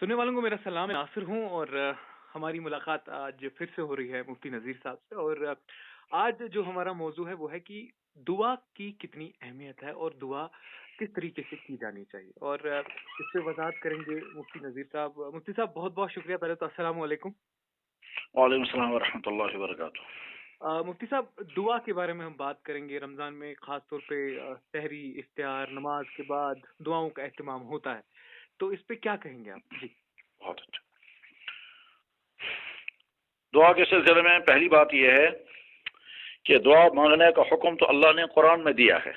सुनने वालों को मेरा सलाम। मैं नासिर हूँ और हमारी मुलाकात आज फिर से हो रही है मुफ्ती नज़ीर साहब से। और आज जो हमारा मौजू है वो है कि दुआ की कितनी अहमियत है और दुआ किस तरीके से की जानी चाहिए। और इस पे वजाहत करेंगे मुफ्ती नज़ीर साहब। मुफ्ती साहब बहुत बहुत शुक्रिया। पहले तो अस्सलाम वालेकुम। वालेकुम सलाम व रहमतुल्लाहि व बरकातुहू। मुफ्ती साहब, दुआ के बारे में हम बात करेंगे। रमज़ान में ख़ास तौर पे सहरी, इफ्तार, नमाज के बाद दुआओं का एहतमाम होता है, तो इस पे क्या कहेंगे आप? जी। बहुत अच्छा। दुआ के सिलसिले में पहली बात यह है कि दुआ मांगने का हुक्म तो अल्लाह ने कुरान में दिया है।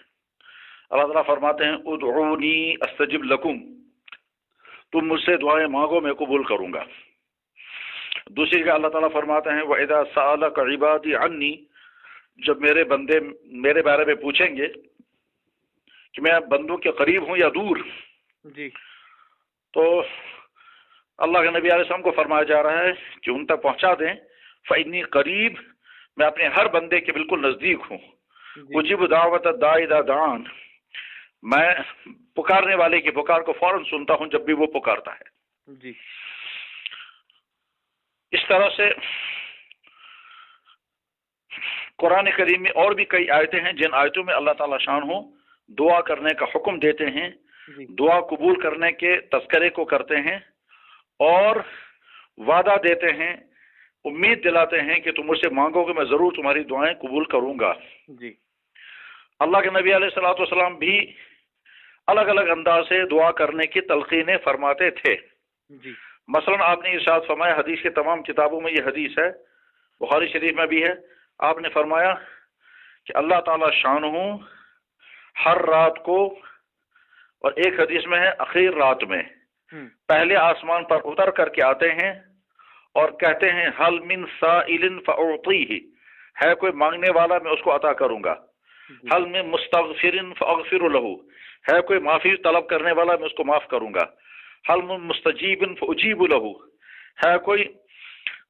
अल्लाह ताला फरमाते हैं उदऊनी अस्तजिब लकुम, तुम मुझसे दुआएं मांगो मैं कबूल करूंगा। दूसरी जगह अल्लाह ताला फरमाते हैं वइदा सअलक इबादी अन्नी, जब मेरे बंदे मेरे बारे में पूछेंगे कि मैं बंदों के करीब हूं या दूर, जी। तो अल्लाह के नबी अलैहि सलाम को फरमाया जा रहा है कि उन तक पहुंचा दें फ़इन्नी करीब, मैं अपने हर बंदे के बिल्कुल नजदीक हूँ। उजिब दावत दाई दा दान, मैं पुकारने वाले की पुकार को फौरन सुनता हूँ जब भी वो पुकारता है। जी। इस तरह से कुरान करीम में और भी कई आयतें हैं जिन आयतों में अल्लाह ताला शान हो दुआ करने का हुक्म देते हैं, दुआ कबूल करने के तस्करे को करते हैं और वादा देते हैं, उम्मीद दिलाते हैं कि तुम मुझसे मांगोगे मैं जरूर तुम्हारी दुआएं कबूल करूंगा। जी। अल्लाह के नबी अलैहि सलाम भी अलग अलग अंदाज से दुआ करने की तलकीनें फरमाते थे। जी। मसलन आपने इरशाद फरमाया, हदीस के तमाम किताबों में ये हदीस है, बुखारी शरीफ में भी है, आपने फरमाया कि अल्लाह ताला शानहू हर रात को, और एक हदीस में है आखिर रात में, पहले आसमान पर उतर करके आते हैं और कहते हैं हल मिन साइलिन फअतीही, है कोई मांगने वाला मैं उसको अता करूंगा। हल मिन मुस्तगफिरिन फअगफिरु लहू, है कोई माफी तलब करने वाला मैं उसको माफ करूंगा। हल मिन मुस्तजीबिन फउजीबु लहू, है कोई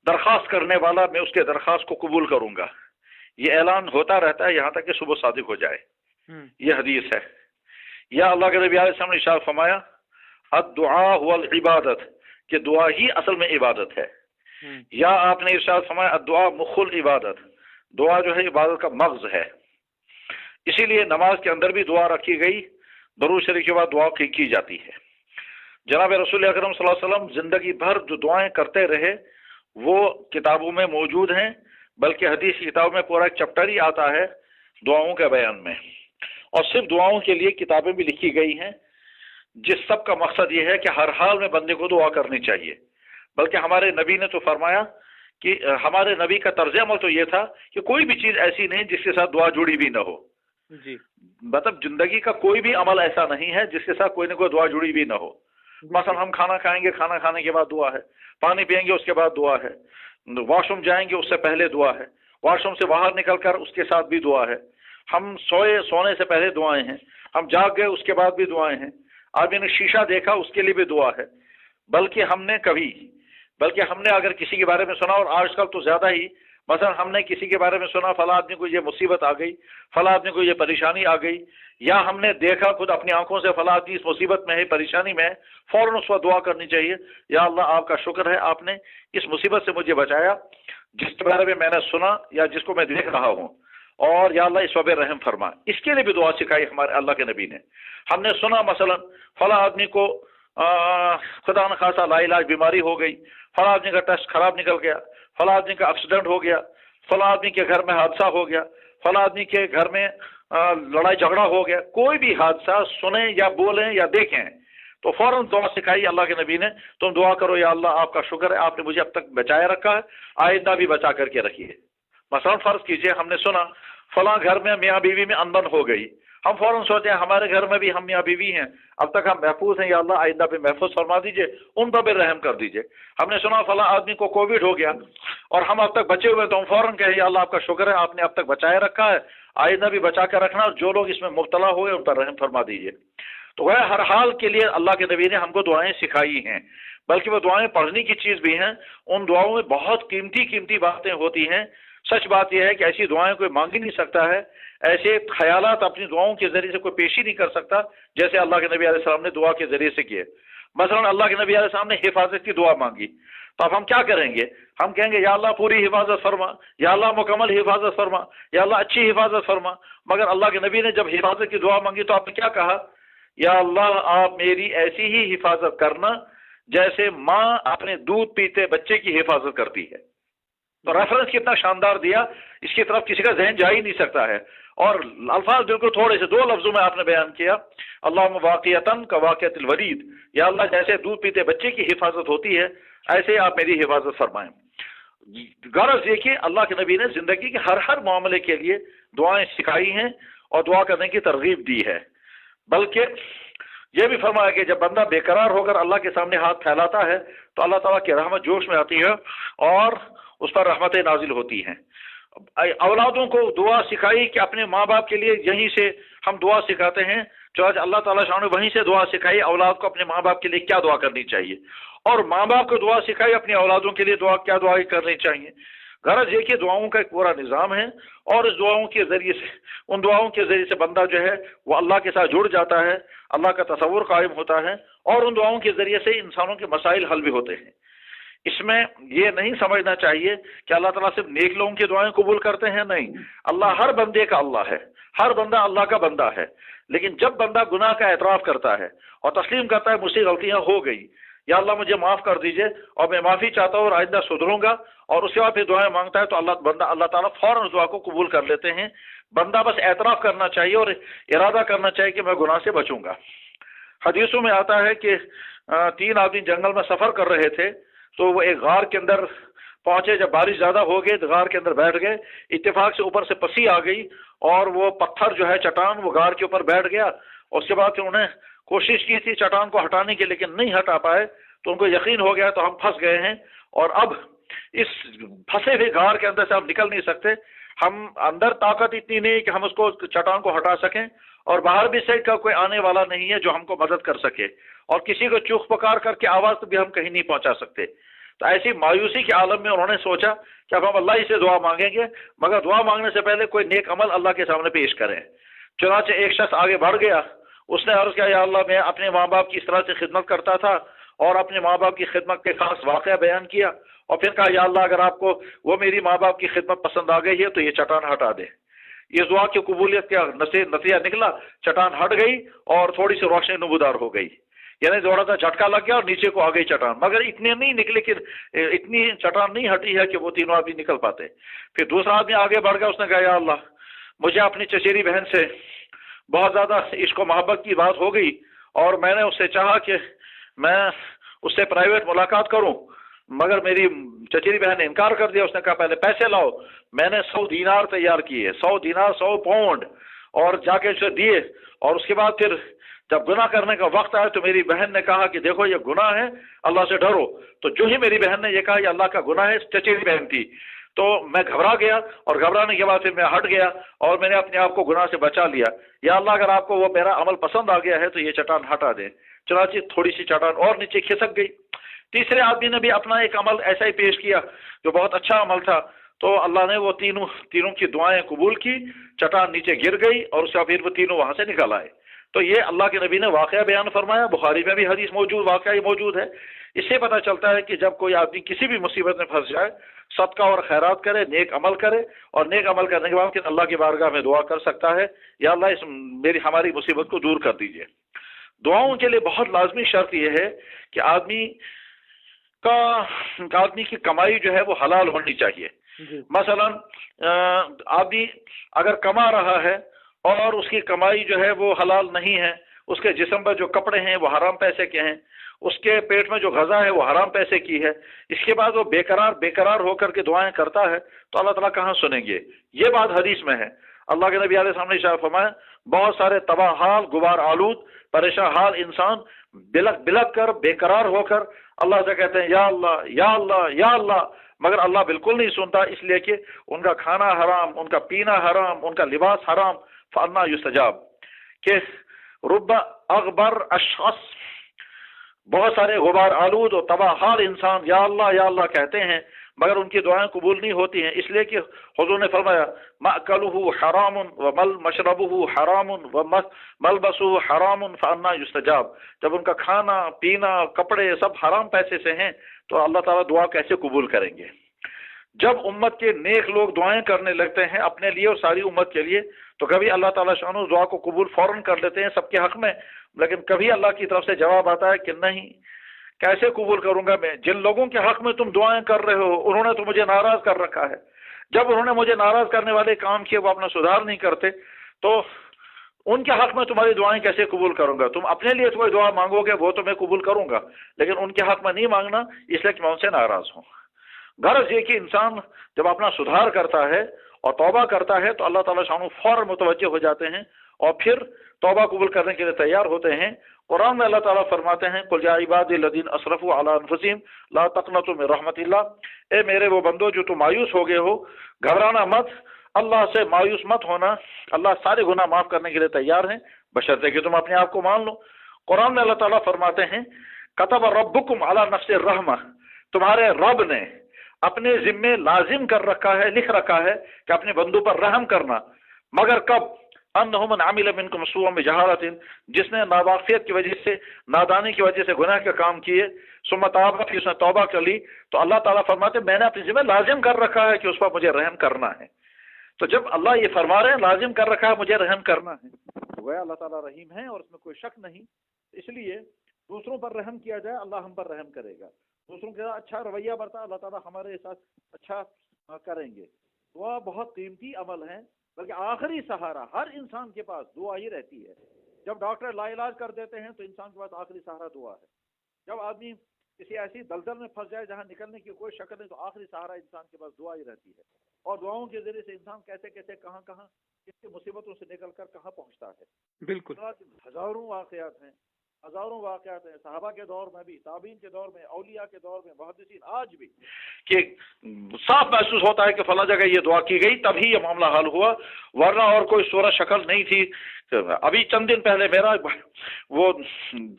दरखास्त करने वाला मैं उसके दरखास्त को कबूल करूंगा। ये ऐलान होता रहता है यहाँ तक कि सुबह सादिक हो जाए। ये हदीस है। या अल्लाह के नबी अलैहि सलाम ने इरशाद फरमाया अद्दुआ हुवल इबादत, कि दुआ ही असल में इबादत है। या आपने इरशाद फरमाया अद्दुआ मुखुल इबादत, दुआ जो है इबादत का मग़ज़ है। इसीलिए नमाज के अंदर भी दुआ रखी गई, दरूद शरीफ के बाद दुआ की जाती है। जनाब रसूल अकरम सल्लल्लाहु अलैहि वसल्लम जिंदगी भर जो दुआएं करते रहे वो किताबों में मौजूद हैं, बल्कि हदीस की किताब में पूरा एक चैप्टर ही आता है दुआओं के बयान में, और सिर्फ दुआओं के लिए किताबें भी लिखी गई हैं, जिस सब का मकसद ये है कि हर हाल में बंदे को दुआ करनी चाहिए। बल्कि हमारे नबी ने तो फरमाया कि हमारे नबी का तर्ज अमल तो ये था कि कोई भी चीज ऐसी नहीं जिसके साथ दुआ जुड़ी भी ना हो। जी। मतलब जिंदगी का कोई भी अमल ऐसा नहीं है जिसके साथ कोई ना कोई दुआ जुड़ी भी ना हो। मसलन हम खाना खाएंगे, खाना खाने के बाद दुआ है, पानी पियेंगे उसके बाद दुआ है, वॉशरूम जाएंगे उससे पहले दुआ है, वॉशरूम से बाहर निकलकर उसके साथ भी दुआ है, हम सोने से पहले दुआएं हैं, हम जाग गए उसके बाद भी दुआएं हैं, आदमी ने शीशा देखा उसके लिए भी दुआ है। बल्कि हमने अगर किसी के बारे में सुना, और आजकल तो ज्यादा ही, मसलन हमने किसी के बारे में सुना फला आदमी को ये मुसीबत आ गई, फला आदमी को ये परेशानी आ गई, या हमने देखा खुद अपनी आंखों से फला आदमी इस मुसीबत में है, परेशानी में है, फौरन उस पर दुआ करनी चाहिए, या अल्लाह आपका शुक्र है आपने इस मुसीबत से मुझे बचाया जिसके बारे में मैंने सुना या जिसको मैं देख रहा हूँ, और या अल्लाह इस पर रहम फरमा। इसके लिए भी दुआ सिखाई हमारे अल्लाह के नबी ने। हमने सुना मसलन फला आदमी को खुदा न खासा लाइलाज बीमारी हो गई, फला आदमी का टेस्ट खराब निकल गया, फला आदमी का एक्सीडेंट हो गया, फला आदमी के घर में हादसा हो गया, फला आदमी के घर में लड़ाई झगड़ा हो गया, कोई भी हादसा सुने या बोलें या देखें तो फौरन दुआ सिखाई अल्लाह के नबी ने, तुम दुआ करो या अल्लाह आपका शुक्र है आपने मुझे अब तक बचाए रखा है, आइंदा भी बचा करके रखिए। मसलन फर्ज कीजिए हमने सुना फला घर में मियाँ बीवी में अनबन हो गई, हम फौरन सोचते हैं हमारे घर में भी हम मियाँ बीवी हैं, अब तक हम महफूज हैं, या अल्लाह आइंदा भी महफूज फरमा दीजिए, उन पर भी रहम कर दीजिए। हमने सुना फला आदमी को कोविड हो गया और हम अब तक बचे हुए, तो हम फौरन कहें या अल्लाह आपका शुक्र है आपने अब तक बचाए रखा है, आइंदा भी बचा कर रखना, और जो लोग इसमें मुब्तला हुए उन पर रहम फरमा दीजिए। तो वह हर हाल के लिए अल्लाह के नबी ने हमको दुआएं सिखाई हैं, बल्कि वो दुआएं पढ़ने की चीज भी हैं। उन दुआओं में बहुत कीमती बातें होती हैं। सच बात यह है कि ऐसी दुआएं कोई मांग ही नहीं सकता है, ऐसे ख्यालात अपनी दुआओं के जरिए से कोई पेश ही नहीं कर सकता जैसे अल्लाह के नबी अलैहि सलाम ने दुआ के जरिए से किए। مثلا अल्लाह के नबी अलैहि साहब ने हिफाजत की दुआ मांगी, तो अब हम क्या करेंगे? हम कहेंगे या अल्लाह पूरी हिफाजत फरमा, या अल्लाह मुकम्मल हिफाजत फरमा, या अल्लाह अच्छी हिफाजत फरमा। मगर अल्लाह के नबी ने जब हिफाजत की दुआ मांगी तो आपने क्या कहा? या अल्लाह आप मेरी ऐसी ही हिफाजत करना जैसे माँ अपने दूध पीते बच्चे की हिफाजत करती है। तो रेफरेंस कितना शानदार दिया, इसकी तरफ किसी का जहन जा ही नहीं सकता है। और अल्फाज बिल्कुल थोड़े से 2 लफ्जों में आपने बयान किया, अल्लाहुम्मा वाक़ियतन का वाक़ियतुल वलीद, या अल्लाह जैसे दूध पीते बच्चे की हिफाजत होती है ऐसे आप मेरी हिफाजत फरमाएं। गरज ये कि अल्लाह के नबी ने जिंदगी के हर मामले के लिए दुआएं सिखाई हैं और दुआ करने की तरगीब दी है। बल्कि यह भी फरमाया कि जब बंदा बेकरार होकर अल्लाह के सामने हाथ फैलाता है तो अल्लाह ताला की रहमत जोश में आती है और उस पर रहमतें नाजिल होती हैं। औलादों को दुआ सिखाई कि अपने माँ बाप के लिए यहीं से हम दुआ सिखाते हैं, जो आज अल्लाह ताला शान ने वहीं से दुआ सिखाई औलाद को अपने माँ बाप के लिए क्या दुआ करनी चाहिए, और माँ बाप को दुआ सिखाई अपनी औलादों के लिए क्या दुआ करनी चाहिए। गरज ये कि दुआओं का एक पूरा निज़ाम है और इस दुआओं के ज़रिए से, उन दुआओं के ज़रिए से बंदा जो है वो अल्लाह के साथ जुड़ जाता है, अल्लाह का तसव्वुर कायम होता है और उन दुआओं के ज़रिए से इंसानों के मसाइल हल भी होते हैं। इसमें यह नहीं समझना चाहिए कि अल्लाह ताला सिर्फ नेक लोगों की दुआएं कबूल करते हैं, नहीं, अल्लाह हर बंदे का अल्लाह है, हर बंदा अल्लाह का बंदा है। लेकिन जब बंदा गुनाह का एतराफ़ करता है और तस्लीम करता है मुझसे गलतियां हो गई, या अल्लाह मुझे माफ़ कर दीजिए और मैं माफ़ी चाहता हूँ और आइंदा सुधरूंगा, और उसके बाद फिर दुआएं मांगता है तो अल्लाह ताला फौरन उस दुआ को कबूल कर लेते हैं। बंदा बस एतराफ़ करना चाहिए और इरादा करना चाहिए कि मैं गुनाह से बचूंगा। हदीसों में आता है कि 3 आदमी जंगल में सफ़र कर रहे थे, तो वो एक गार के अंदर पहुंचे। जब बारिश ज्यादा हो गई तो गार के अंदर बैठ गए। इत्तेफाक से ऊपर से पसी आ गई और वो पत्थर जो है चट्टान वो गार के ऊपर बैठ गया। उसके बाद फिर उन्हें कोशिश की थी चट्टान को हटाने की, लेकिन नहीं हटा पाए, तो उनको यकीन हो गया तो हम फंस गए हैं और अब इस फंसे हुए गार के अंदर से हम निकल नहीं सकते। हम अंदर ताकत इतनी नहीं कि हम उसको चट्टान को हटा सकें और बाहर भी से का कोई आने वाला नहीं है जो हमको मदद कर सके, और किसी को चूख पुकार करके आवाज भी हम कहीं नहीं पहुंचा सकते। तो ऐसी मायूसी के आलम में उन्होंने सोचा कि अब हम अल्लाह ही से दुआ मांगेंगे, मगर दुआ मांगने से पहले कोई नेक अमल अल्लाह के सामने पेश करें। चुनाचे एक शख्स आगे बढ़ गया, उसने अर्ज किया, या अल्लाह मैं अपने माँ बाप की इस तरह से खिदमत करता था, और अपने माँ बाप की खिदमत के खास वाक़या बयान किया, और फिर कहा, या अल्लाह अगर आपको वो मेरी माँ बाप की खिदमत पसंद आ गई है तो ये चट्टान हटा दे। इस दुआ की कबूलियत का नतीजा निकला, चट्टान हट गई और थोड़ी सी रोशनी नमूदार हो गई, यानी थोड़ा सा झटका लग गया और नीचे को आ गई चट्टान। मगर इतने नहीं निकले कि इतनी चट्टान नहीं हटी है कि वो तीनों आदमी निकल पाते। फिर दूसरा आदमी आगे बढ़ गया, उसने कहा, या अल्लाह मुझे अपनी चचेरी बहन से बहुत ज़्यादा इश्क मोहब्बत की बात हो गई और मैंने उससे चाहा कि मैं उससे प्राइवेट मुलाकात करूं, मगर मेरी चचेरी बहन ने इनकार कर दिया। उसने कहा पहले पैसे लाओ। मैंने 100 दीनार तैयार किए, 100 दीनार 100 पाउंड, और जाके उसे दिए। और उसके बाद फिर जब गुनाह करने का वक्त आया तो मेरी बहन ने कहा कि देखो ये गुनाह है, अल्लाह से डरो। तो जो ही मेरी बहन ने ये कहा ये अल्लाह का गुनाह है, चचेरी बहन थी, तो मैं घबरा गया और घबराने के बाद फिर मैं हट गया और मैंने अपने आप को गुनाह से बचा लिया। या अल्लाह अगर आपको वो मेरा अमल पसंद आ गया है तो ये चट्टान हटा दें। चुनांचे थोड़ी सी चट्टान और नीचे खिसक गई। तीसरे आदमी ने भी अपना एक अमल ऐसा ही पेश किया जो बहुत अच्छा अमल था, तो अल्लाह ने वो तीनों की दुआएं कबूल की, चट्टान नीचे गिर गई और उसका फिर वो तीनों वहां से निकल आए। तो ये अल्लाह के नबी ने वाकया बयान फरमाया, बुखारी में भी हदीस मौजूद, वाकया ही मौजूद है। इससे पता चलता है कि जब कोई आदमी किसी भी मुसीबत में फंस जाए, सदका और खैरात करे, नेक अमल करे, और नेक अमल करने के बाद फिर अल्लाह की बारगाह में दुआ कर सकता है, या अल्लाह हमारी मुसीबत को दूर कर दीजिए। दुआओं के लिए बहुत लाजमी शर्त यह है कि आदमी की कमाई जो है वो हलाल होनी चाहिए। मसलन आदमी अगर कमा रहा है और उसकी कमाई जो है वो हलाल नहीं है, उसके जिस्म पर जो कपड़े हैं वो हराम पैसे के हैं, उसके पेट में जो गज़ा है वो हराम पैसे की है, इसके बाद वो बेकरार होकर के दुआएं करता है, तो अल्लाह ताला कहाँ सुनेंगे। ये बात हदीस में है। अल्लाह के नबी अलैहि सल्लम ने इरशाद फरमाया, बहुत सारे तबाह हाल, गुबार आलूद, परेशान हाल इंसान बिलक कर बेकरार होकर अल्लाह से कहते हैं, या अल्लाह या अल्लाह या अल्लाह, मगर अल्लाह बिल्कुल नहीं सुनता, इसलिए कि उनका खाना हराम, उनका पीना हराम, उनका लिबास हराम। फअन्ना युस्तजाब के रुब्बा अगबर अशख़्स, बहुत सारे गुबार आलूद और तबाह हाल इंसान या अल्लाह कहते हैं, مگر ان کی دعائیں قبول نہیں ہوتی ہیں، اس لیے کہ حضور نے فرمایا مأکلہ حرام و مشربہ حرام و ملبسہ حرام فانا یستجاب، جب ان کا کھانا پینا کپڑے سب حرام پیسے سے ہیں تو اللہ تعالیٰ دعا کیسے قبول کریں گے؟ جب امت کے نیک لوگ دعائیں کرنے لگتے ہیں اپنے لیے اور ساری امت کے لیے تو کبھی اللہ تعالیٰ شان اس دعا کو قبول فوراً کر لیتے ہیں سب کے حق میں، لیکن کبھی اللہ کی طرف سے جواب آتا ہے کہ نہیں، کیسے قبول کروں گا میں؟ جن لوگوں کے حق میں تم دعائیں کر رہے ہو انہوں نے تو مجھے ناراض کر رکھا ہے، جب انہوں نے مجھے ناراض کرنے والے کام کیے وہ اپنا سدھار نہیں کرتے تو ان کے حق میں تمہاری دعائیں کیسے قبول کروں گا؟ تم اپنے لیے کوئی دعا مانگو گے وہ تو میں قبول کروں گا، لیکن ان کے حق میں نہیں مانگنا، اس لیے کہ میں ان سے ناراض ہوں۔ غرض یہ کہ انسان جب اپنا سدھار کرتا ہے اور توبہ کرتا ہے تو اللہ تعالیٰ شانو فوراً متوجہ ہو جاتے ہیں اور پھر توبہ قبول کرنے کے لیے تیار ہوتے ہیں۔ قرآن میں اللہ تعالیٰ فرماتے ہیں قل یا عبادی الذین اسرفوا علی انفسہم لا تقنطوا من رحمت اللہ، اے میرے وہ بندو جو تم مایوس ہو گئے ہو، گھبرانا مت، اللہ سے مایوس مت ہونا، اللہ سارے گناہ معاف کرنے کے لیے تیار ہیں بشرطے کہ تم اپنے آپ کو مان لو۔ قرآن میں اللہ تعالیٰ فرماتے ہیں کتب ربکم علی نفس الرحمہ، تمہارے رب نے اپنے ذمے لازم کر رکھا ہے، لکھ رکھا ہے کہ اپنے بندوں پر رحم کرنا، مگر کب؟ انہ من عمل منکم سوءا بجہالۃ، جس نے ناواقفیت کی وجہ سے، نادانی کی وجہ سے گناہ کے کام کیے، ثم تاب، پھر اس نے توبہ کر لی، تو اللہ تعالیٰ فرماتے میں نے اپنے ذمہ لازم کر رکھا ہے کہ اس پر مجھے رحم کرنا ہے۔ تو جب اللہ یہ فرما رہے ہیں لازم کر رکھا ہے مجھے رحم کرنا ہے، تو وہ اللہ تعالیٰ رحیم ہے اور اس میں کوئی شک نہیں، اس لیے دوسروں پر رحم کیا جائے اللہ ہم پر رحم کرے گا، دوسروں کے ساتھ اچھا رویہ برتا اللہ تعالیٰ ہمارے ساتھ اچھا کریں گے۔ دعا بہت قیمتی عمل ہے، بلکہ آخری سہارا ہر انسان کے پاس دعا ہی رہتی ہے۔ جب ڈاکٹر لا علاج کر دیتے ہیں تو انسان کے پاس آخری سہارا دعا ہے۔ جب آدمی کسی ایسی دلدل میں پھنس جائے جہاں نکلنے کی کوئی شکل نہیں تو آخری سہارا انسان کے پاس دعا ہی رہتی ہے، اور دعاؤں کے ذریعے سے انسان کیسے کیسے کہاں کہاں کس کی مصیبتوں سے نکل کر کہاں پہنچتا ہے۔ بالکل ہزاروں واقعات ہیں، ہزاروں واقعات ہیں، صحابہ کے دور میں بھی، تابعین کے دور میں، اولیاء کے دور میں، محدثین آج بھی، کہ صاف محسوس ہوتا ہے کہ فلاں جگہ یہ دعا کی گئی تبھی یہ معاملہ حل ہوا، ورنہ اور کوئی صورت شکل نہیں تھی۔ ابھی چند دن پہلے میرا وہ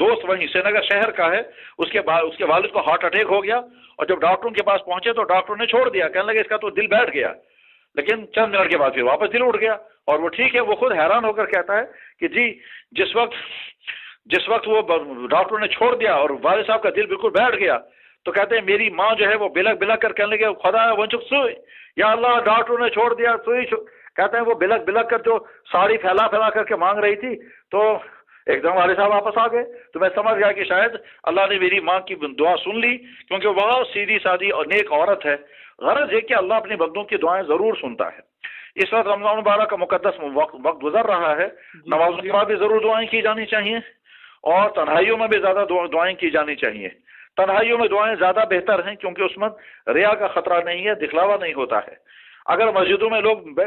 دوست وہیں سری نگر شہر کا ہے، اس کے والد کو ہارٹ اٹیک ہو گیا، اور جب ڈاکٹروں کے پاس پہنچے تو ڈاکٹروں نے چھوڑ دیا، کہنے لگے اس کا تو دل بیٹھ گیا، لیکن چند منٹ کے بعد پھر واپس دل اٹھ گیا اور وہ ٹھیک ہے۔ وہ خود حیران ہو کر کہتا ہے کہ جی جس وقت وہ ڈاکٹروں نے چھوڑ دیا اور والد صاحب کا دل بالکل بیٹھ گیا تو کہتے ہیں میری ماں جو ہے وہ بلک بلک کر کہنے لگے خدا ونچک سوئی، یا اللہ ڈاکٹروں نے چھوڑ دیا سوئی، کہتے ہیں وہ بلک بلک کر جو ساڑی پھیلا پھیلا کر کے مانگ رہی تھی تو ایک دم والد صاحب واپس آ گئے۔ تو میں سمجھ گیا کہ شاید اللہ نے میری ماں کی دعا سن لی، کیونکہ وہ سیدھی سادی اور نیک عورت ہے۔ غرض یہ کہ اللہ اپنے بندوں کی دعائیں ضرور سنتا ہے۔ اس وقت رمضان مبارک کا مقدس وقت گزر رہا ہے، نمازوں کے بعد بھی ضرور دعائیں کی جانی چاہیے، اور تنہائیوں میں بھی زیادہ دعائیں کی جانی چاہیے۔ تنہائیوں میں دعائیں زیادہ بہتر ہیں کیونکہ اس میں ریا کا خطرہ نہیں ہے، دکھلاوا نہیں ہوتا ہے۔ اگر مسجدوں میں لوگ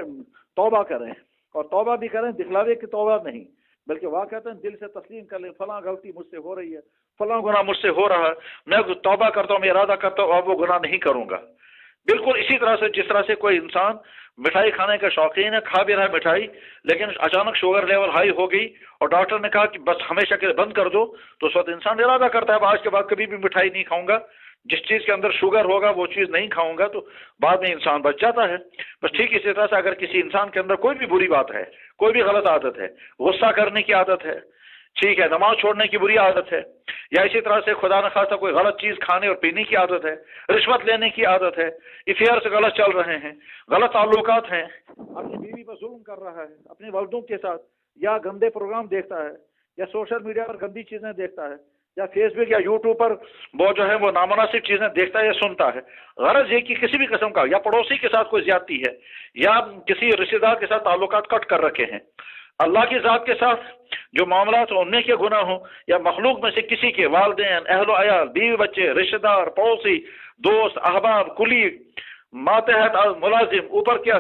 توبہ کریں اور توبہ بھی کریں، دکھلاوے کی توبہ نہیں، بلکہ وہ کہتے ہیں دل سے تسلیم کر لیں فلاں غلطی مجھ سے ہو رہی ہے، فلاں گناہ مجھ سے ہو رہا ہے، میں توبہ کرتا ہوں، میں ارادہ کرتا ہوں اب وہ گناہ نہیں کروں گا۔ بالکل اسی طرح سے جس طرح سے کوئی انسان مٹھائی کھانے کا شوقین ہے، کھا بھی رہا ہے مٹھائی، لیکن اچانک شوگر لیول ہائی ہو گئی اور ڈاکٹر نے کہا کہ بس ہمیشہ کے لیے بند کر دو، تو اس وقت انسان ارادہ کرتا ہے اب آج کے بعد کبھی بھی مٹھائی نہیں کھاؤں گا، جس چیز کے اندر شوگر ہوگا وہ چیز نہیں کھاؤں گا، تو بعد میں انسان بچ جاتا ہے۔ بس ٹھیک اسی طرح سے اگر کسی انسان کے اندر کوئی بھی بری بات ہے، کوئی بھی غلط عادت ہے، غصہ کرنے کی عادت ہے، ٹھیک ہے، نماز چھوڑنے کی بری عادت ہے، یا اسی طرح سے خدا نخواستہ کوئی غلط چیز کھانے اور پینے کی عادت ہے، رشوت لینے کی عادت ہے، افیئر سے غلط چل رہے ہیں، غلط تعلقات ہیں، اپنی بیوی پر ظلم کر رہا ہے اپنے والدوں کے ساتھ، یا گندے پروگرام دیکھتا ہے، یا سوشل میڈیا پر گندی چیزیں دیکھتا ہے، یا فیس بک یا یوٹیوب پر وہ جو ہے وہ نامناسب چیزیں دیکھتا ہے یا سنتا ہے، غرض یہ کہ کسی بھی قسم کا یا پڑوسی کے ساتھ کوئی زیادتی ہے، یا کسی رشتہ دار کے ساتھ تعلقات کٹ کر رکھے ہیں، اللہ کی ذات کے ساتھ جو معاملات ہونے کے گناہ ہوں، یا مخلوق میں سے کسی کے والدین، اہل و عیال، بیوی بچے، رشتہ دار، پڑوسی، دوست، احباب، کلیگ، ماتحت ملازم، اوپر کے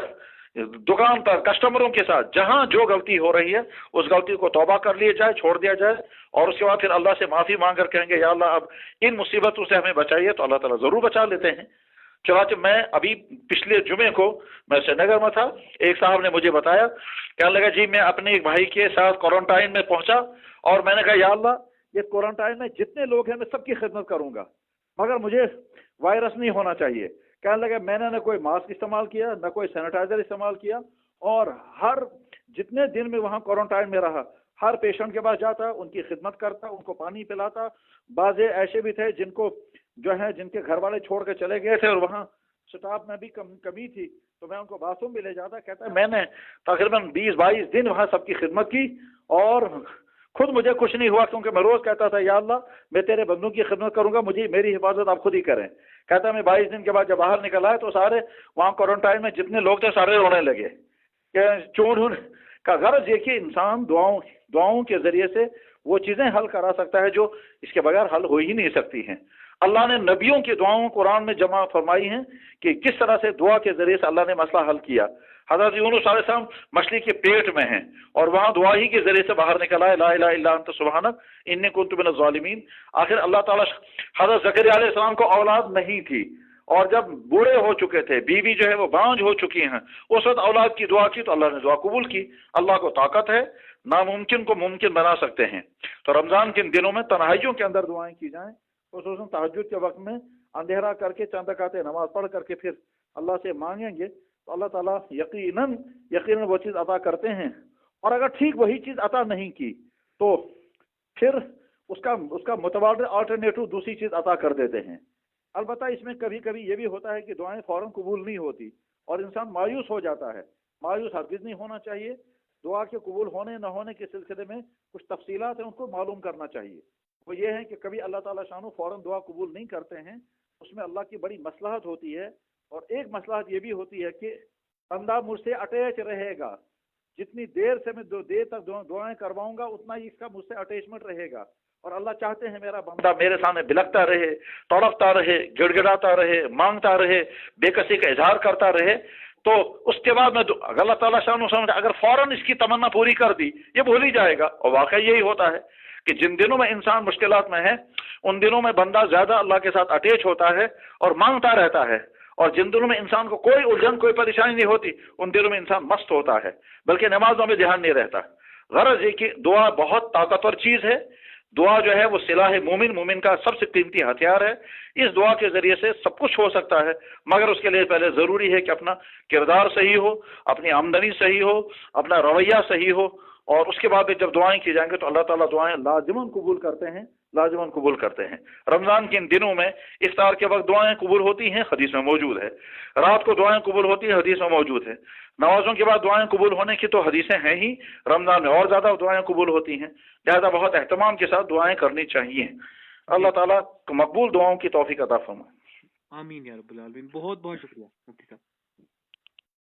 دکان پر کسٹمروں کے ساتھ جہاں جو غلطی ہو رہی ہے اس غلطی کو توبہ کر لیا جائے، چھوڑ دیا جائے، اور اس کے بعد پھر اللہ سے معافی مانگ کر کہیں گے یا اللہ اب ان مصیبتوں سے ہمیں بچائیے، تو اللہ تعالیٰ ضرور بچا لیتے ہیں۔ چنانچہ میں ابھی پچھلے جمعے کو میں سری نگر میں تھا، ایک صاحب نے مجھے بتایا، کہنے لگا جی میں اپنے ایک بھائی کے ساتھ کوارنٹائن میں پہنچا، اور میں نے کہا یا اللہ یہ کوارنٹائن میں جتنے لوگ ہیں میں سب کی خدمت کروں گا، مگر مجھے وائرس نہیں ہونا چاہیے۔ कहने लगे मैंने न कोई मास्क इस्तेमाल किया, न कोई सैनिटाइजर इस्तेमाल किया, और हर जितने दिन में वहाँ क्वारंटाइन में रहा हर पेशेंट के पास जाता, उनकी खिदमत करता, उनको पानी पिलाता। बाज़े ऐसे भी थे जिनको जो है जिनके घर वाले छोड़ के चले गए थे और वहाँ स्टाफ में भी कमी थी, तो मैं उनको बाथरूम भी ले जाता। कहता है मैंने तकरीबन 20-22 दिन वहाँ सबकी खिदमत की और खुद मुझे कुछ नहीं हुआ, क्योंकि मैं रोज कहता था या अल्लाह मैं तेरे बंदों की खिदमत करूंगा, मुझे मेरी हिफाजत आप खुद ही करें। कहता मैं 22 दिन के बाद जब बाहर निकल आया तो सारे वहाँ क्वारंटाइन में जितने लोग थे सारे रोने लगे। चोर का गर्ज ये कि इंसान दुआओं के जरिए से वो चीजें हल करा सकता है जो इसके बगैर हल हो ही नहीं सकती हैं। अल्लाह ने नबियों की दुआओं कुरान में जमा फरमाई हैं कि किस तरह से दुआ के जरिए से अल्लाह ने मसला हल किया। हज़रत यूनुस अलैहिस्सलाम मछली के पेट में हैं और वहां दुआ ही के जरिए से बाहर निकल आए, ला इलाहा इल्ला अंत सुब्हानक इन्नी कुन्तु मिनज़ ज़ालिमीन। आखिर अल्लाह ताला हज़रत ज़करिया अलैहिस्सलाम को औलाद नहीं थी और जब बूढ़े हो चुके थे, बीवी जो है वो बांझ हो चुकी हैं, उस वक्त औलाद की दुआ की तो अल्लाह ने दुआ कबूल की। अल्लाह को ताकत है, नामुमकिन को मुमकिन बना सकते हैं। तो रमजान के दिनों में तन्हाइयों के अंदर दुआएं की जाएं, खुसूसन तहज्जुद के वक्त में अंधेरा करके चंद रकातें नमाज पढ़ करके फिर अल्लाह से मांगेंगे तो अल्लाह ताला यकीनन वो चीज़ अता करते हैं। और अगर ठीक वही चीज़ अता नहीं की तो फिर उसका मुतबादिल अल्टरनेटिव दूसरी चीज़ अता कर देते हैं। अलबत्ता इसमें कभी कभी ये भी होता है कि दुआएं फौरन कबूल नहीं होती और इंसान मायूस हो जाता है। मायूस हरगिज़ नहीं होना चाहिए। दुआ के कबूल होने न होने के सिलसिले में कुछ तफसीलात हैं, उनको मालूम करना चाहिए। वो ये है कि कभी अल्लाह ताला शानो फौरन दुआ कबूल नहीं करते हैं, उसमें अल्लाह की बड़ी मसलहत होती है। और एक मसलहत ये भी होती है कि बंदा मुझसे अटैच रहेगा, जितनी देर से मैं देर तक दुआएं करवाऊंगा उतना ही इसका मुझसे अटैचमेंट रहेगा। और अल्लाह चाहते हैं मेरा बंदा मेरे सामने बिलखता रहे, तड़पता रहे, गिड़गिड़ाता रहे, मांगता रहे, बेकसी का इजहार करता रहे। तो उसके बाद में अल्लाह ताला शानो अगर फौरन इसकी तमन्ना पूरी कर दी ये भूल ही जाएगा। और वाकई यही होता है कि जिन दिनों में इंसान मुश्किलात में है उन दिनों में बंदा ज्यादा अल्लाह के साथ अटैच होता है और मांगता रहता है, और जिन दिनों में इंसान को कोई उलझन कोई परेशानी नहीं होती उन दिनों में इंसान मस्त होता है, बल्कि नमाजों में ध्यान नहीं रहता। गरज है कि दुआ बहुत ताकतवर चीज है। दुआ जो है वो सिलाह मोमिन का सबसे कीमती हथियार है। इस दुआ के जरिए से सब कुछ हो सकता है, मगर उसके लिए पहले जरूरी है कि अपना किरदार सही हो, अपनी आमदनी सही हो, अपना रवैया सही हो, और उसके बाद जब दुआएं की जाएंगे तो अल्लाह ताला दुआएं लाजिमन कबूल करते हैं, लाजिमन कबूल करते हैं। रमजान के इन दिनों में इफ्तार के वक्त दुआएं कबूल होती हैं, हदीस में मौजूद है। रात को दुआएं कबूल होती हैं, हदीस में मौजूद है। नमाजों के बाद दुआएं कबूल होने की तो हदीसें हैं ही, रमजान में और ज्यादा दुआएं कबूल होती हैं। लिहाजा बहुत एहतमाम के साथ दुआएं करनी चाहिए। अल्लाह ताला मकबूल दुआओं की तौफीक अता फरमाए। आमीन या रब्बुल आलमीन। बहुत बहुत शुक्रिया मुफ्ती साहब।